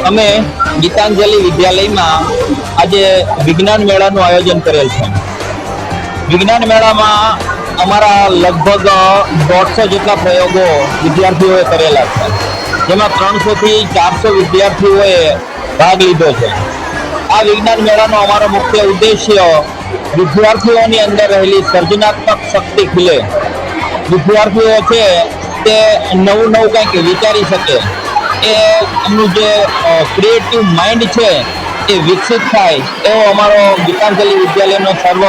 અમે ગીતાંજલિ વિદ્યાલયમાં આજે વિજ્ઞાન મેળાનું આયોજન કરેલ છે। વિજ્ઞાન મેળામાં અમારા લગભગ 150 જેટલા પ્રયોગો વિદ્યાર્થીઓએ કરેલા છે, જેમાં 300 થી 400 વિદ્યાર્થીઓએ ભાગ લીધો છે। આ વિજ્ઞાન મેળાનો અમારો મુખ્ય ઉદ્દેશ્ય વિદ્યાર્થીઓની અંદર રહેલી સર્જનાત્મક શક્તિ ખીલે, વિદ્યાર્થીઓ છે તે નવું કંઈક વિચારી શકે, એ એમનું જે ક્રિએટિવ માઇન્ડ છે એ વિકસિત થાય, એવો અમારો ગીતાંજલિ વિદ્યાલયનો સર્વ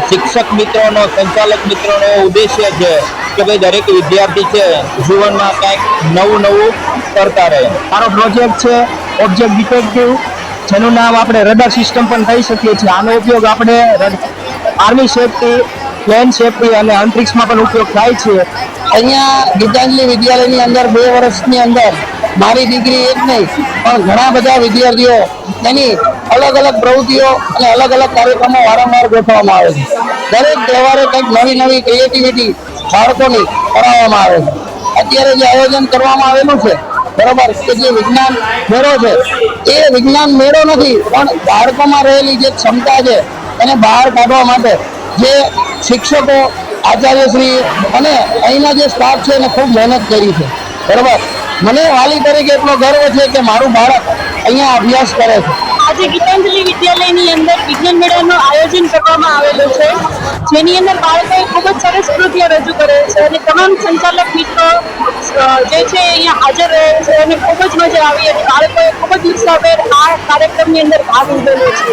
શિક્ષક મિત્રોનો, સંચાલક મિત્રોનો ઉદ્દેશ્ય છે કે ભાઈ દરેક વિદ્યાર્થી છે જીવનમાં કંઈક નવું કરતા રહે। મારો પ્રોજેક્ટ છે ઓબ્જેક્ટ ડિટેક્ટિવ, જેનું નામ આપણે રડાર સિસ્ટમ પણ કહી શકીએ છીએ। આનો ઉપયોગ આપણે આર્મી સેફટી, પ્લેન સેફટી અને અંતરિક્ષમાં પણ ઉપયોગ થાય છે। અહીંયા ગીતાંજલિ વિદ્યાલયની અંદર 2 વર્ષની અંદર મારી દીકરી એક નહીં પણ ઘણા બધા વિદ્યાર્થીઓ એની અલગ પ્રવૃત્તિઓ અને અલગ કાર્યક્રમો વારંવાર ગોઠવવામાં આવે છે। દરેક તહેવારે કંઈક નવી ક્રિએટિવિટી બાળકોની કરાવવામાં આવે છે। અત્યારે જે આયોજન કરવામાં આવેલું છે બરોબર, કે જે વિજ્ઞાન મેળો છે એ વિજ્ઞાન મેળો નથી, પણ બાળકોમાં રહેલી જે ક્ષમતા છે એને બહાર કાઢવા માટે જે શિક્ષકો, આચાર્યશ્રી અને અહીંના જે સ્ટાફ છે એને ખૂબ મહેનત કરી છે બરોબર। મને વાલી તરીકે એટલો ગર્વ છે કે મારું બાળક અહીંયા અભ્યાસ કરે છે। આજે ગીતાંજલિ વિદ્યાલયની અંદર વિજ્ઞાન મેળાનું આયોજન કરવામાં આવેલું છે, જેની અંદર બાળકોએ ખૂબ જ સરસ કૃતિઓ રજૂ કરે છે અને તમામ સંચાલક મિત્રો જે છે અહીંયા હાજર રહે છે અને ખૂબ જ મજા આવી અને બાળકોએ ખૂબ જ ઉત્સાહભેર આ કાર્યક્રમની અંદર ભાગ લીધેલો છે।